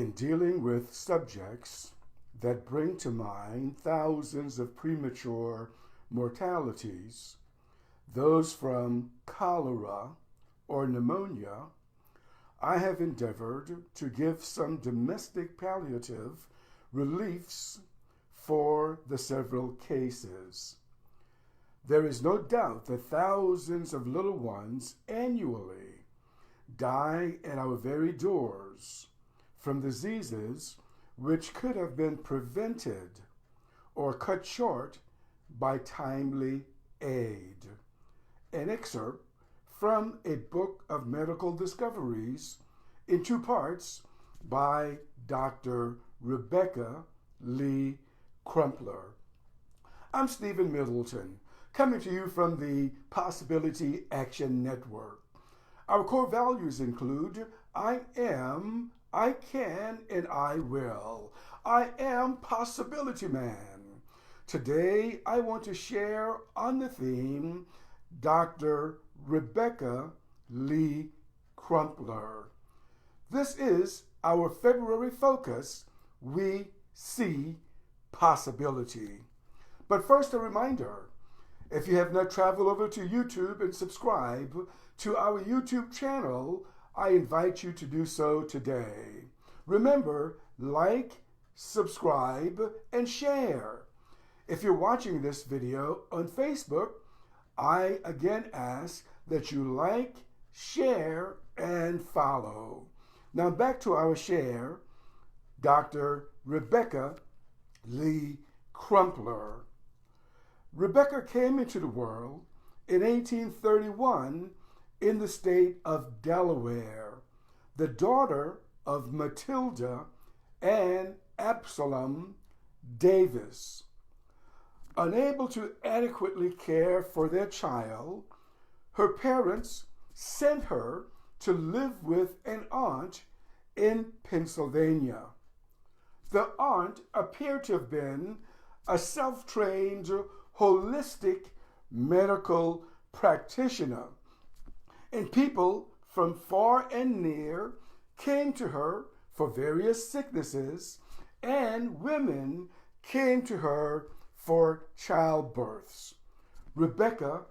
In dealing with subjects that bring to mind thousands of premature mortalities, those from cholera or pneumonia, I have endeavored to give some domestic palliative reliefs for the several cases. There is no doubt that thousands of little ones annually die at our very doors from diseases which could have been prevented or cut short by timely aid. An excerpt from a book of medical discoveries in 2 parts by Dr. Rebecca Lee Crumpler. I'm Stephen Middleton, coming to you from the Possibility Action Network. Our core values include I am, I can, and I will. I am Possibility Man. Today, I want to share on the theme Dr. Rebecca Lee Crumpler. This is our February focus. We see possibility. But first, a reminder. If you have not traveled over to YouTube and subscribe to our YouTube channel, I invite you to do so today. Remember, like, subscribe, and share. If you're watching this video on Facebook, I again ask that you like, share, and follow. Now back to our share, Dr. Rebecca Lee Crumpler. Rebecca came into the world in 1831 in the state of Delaware, the daughter of Matilda and Absalom Davis. Unable to adequately care for their child, her parents sent her to live with an aunt in Pennsylvania. The aunt appeared to have been a self-trained, holistic medical practitioner, and people from far and near came to her for various sicknesses, and women came to her for childbirths. Rebecca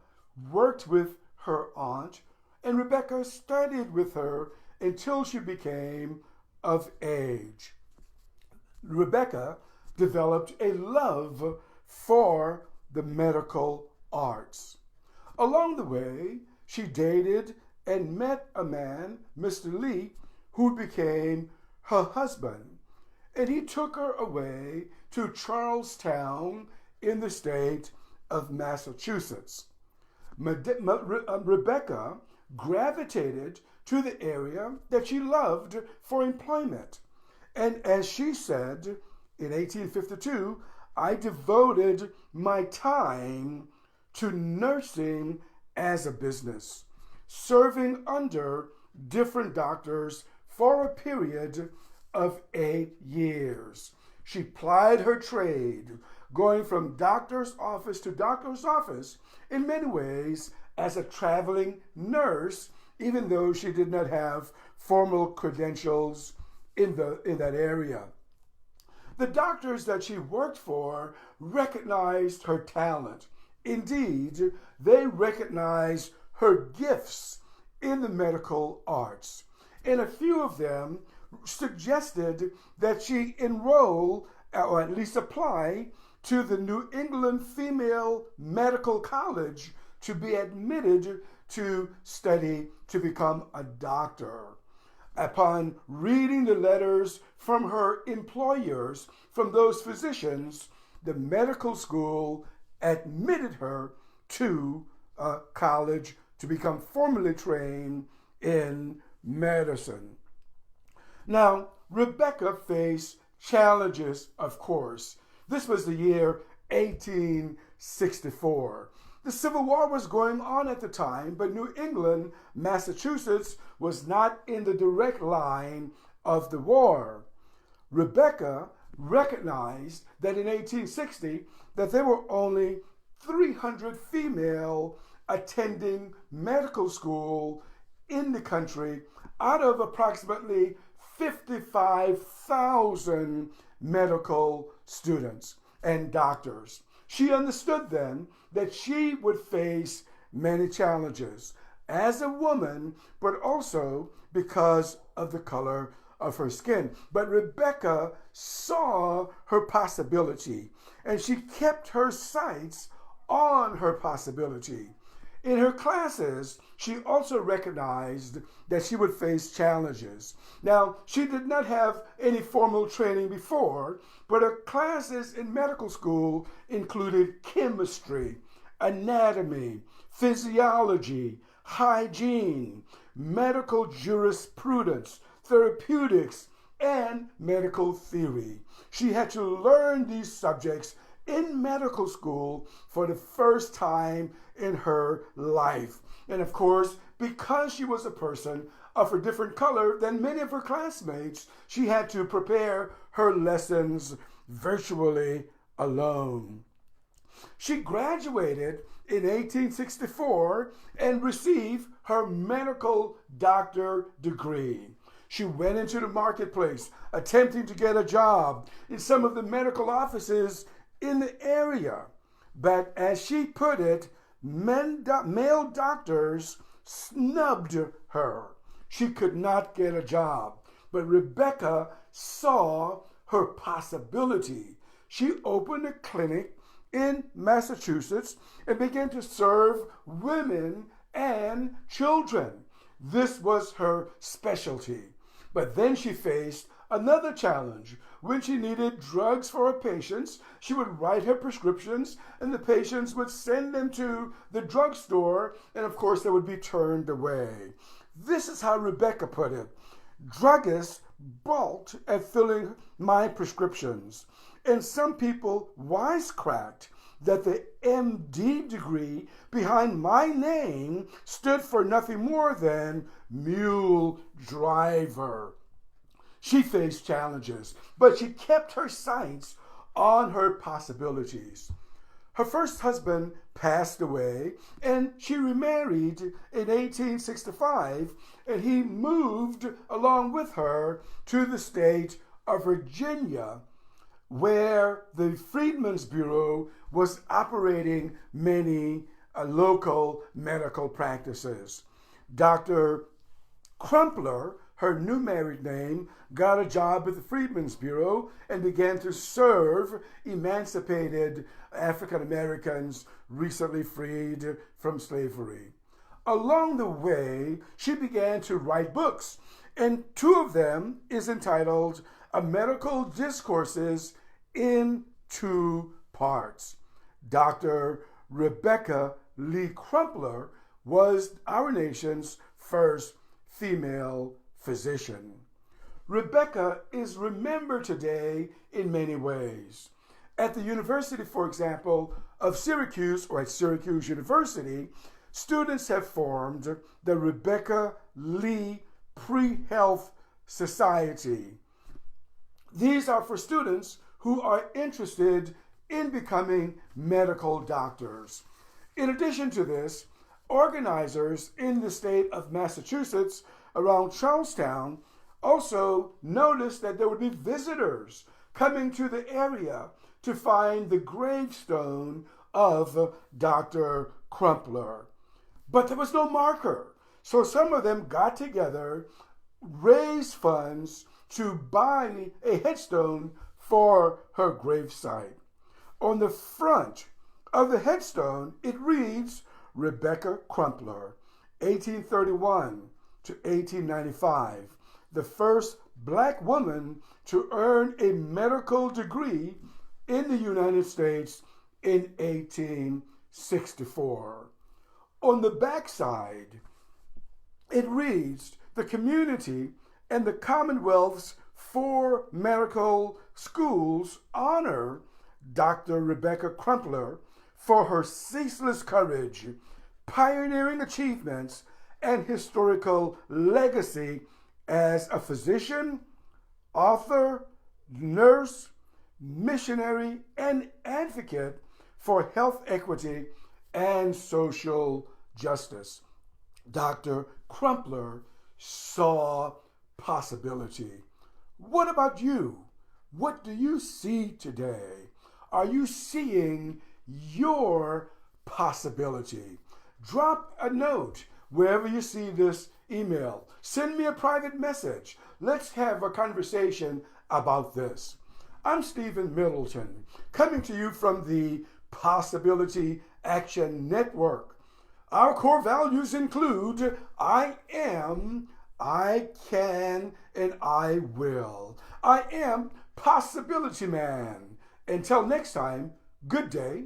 worked with her aunt, and Rebecca studied with her until she became of age. Rebecca developed a love for the medical arts. Along the way, she dated and met a man, Mr. Lee, who became her husband, and he took her away to Charlestown in the state of Massachusetts. Rebecca gravitated to the area that she loved for employment, and as she said in 1852, I devoted my time to nursing as a business, serving under different doctors for a period of 8 years. She plied her trade, going from doctor's office to doctor's office, in many ways as a traveling nurse, even though she did not have formal credentials in that area. The doctors that she worked for recognized her talent. Indeed, they recognized her gifts in the medical arts, and a few of them suggested that she enroll, or at least apply, to the New England Female Medical College to be admitted to study to become a doctor. Upon reading the letters from her employers, from those physicians, the medical school admitted her to college to become formally trained in medicine. Now, Rebecca faced challenges, of course. This was the year 1864. The Civil War was going on at the time, but New England, Massachusetts, was not in the direct line of the war. Rebecca recognized that in 1860 that there were only 300 female attending medical school in the country out of approximately 55,000 medical students and doctors. She understood then that she would face many challenges as a woman, but also because of the color of her skin. But Rebecca saw her possibility, and she kept her sights on her possibility. In her classes, she also recognized that she would face challenges. Now, she did not have any formal training before, but her classes in medical school included chemistry, anatomy, physiology, hygiene, medical jurisprudence, therapeutics, and medical theory. She had to learn these subjects in medical school for the first time in her life. And of course, because she was a person of a different color than many of her classmates, she had to prepare her lessons virtually alone. She graduated in 1864 and received her medical doctor degree. She went into the marketplace attempting to get a job in some of the medical offices in the area. But as she put it, male doctors snubbed her. She could not get a job. But Rebecca saw her possibility. She opened a clinic in Massachusetts and began to serve women and children. This was her specialty. But then she faced another challenge. When she needed drugs for her patients, she would write her prescriptions, and the patients would send them to the drugstore, and of course they would be turned away. This is how Rebecca put it. Druggists balked at filling my prescriptions, and some people wisecracked that the MD degree behind my name stood for nothing more than mule driver. She faced challenges, but she kept her sights on her possibilities. Her first husband passed away, and she remarried in 1865, and he moved along with her to the state of Virginia, where the Freedmen's Bureau was operating many local medical practices. Dr. Crumpler, her new married name, got a job at the Freedmen's Bureau and began to serve emancipated African Americans recently freed from slavery. Along the way, she began to write books, and two of them is entitled A Medical Discourses in 2 parts. Dr. Rebecca Lee Crumpler was our nation's first female physician. Rebecca is remembered today in many ways. At the University, for example, of Syracuse, or at Syracuse University, students have formed the Rebecca Lee Pre-Health Society. These are for students who are interested in becoming medical doctors. In addition to this, organizers in the state of Massachusetts around Charlestown also noticed that there would be visitors coming to the area to find the gravestone of Dr. Crumpler. But there was no marker, so some of them got together, raised funds to buy a headstone for her gravesite. On the front of the headstone, it reads, Rebecca Crumpler, 1831 to 1895, the first black woman to earn a medical degree in the United States in 1864. On the backside, it reads, the community and the Commonwealth's 4 medical schools honor Dr. Rebecca Crumpler for her ceaseless courage, pioneering achievements, and historical legacy as a physician, author, nurse, missionary, and advocate for health equity and social justice. Dr. Crumpler saw possibility. What about you? What do you see today? Are you seeing your possibility? Drop a note wherever you see this email. Send me a private message. Let's have a conversation about this. I'm Stephen Middleton, coming to you from the Possibility Action Network. Our core values include I am, I can, and I will. I am Possibility Man. Until next time, good day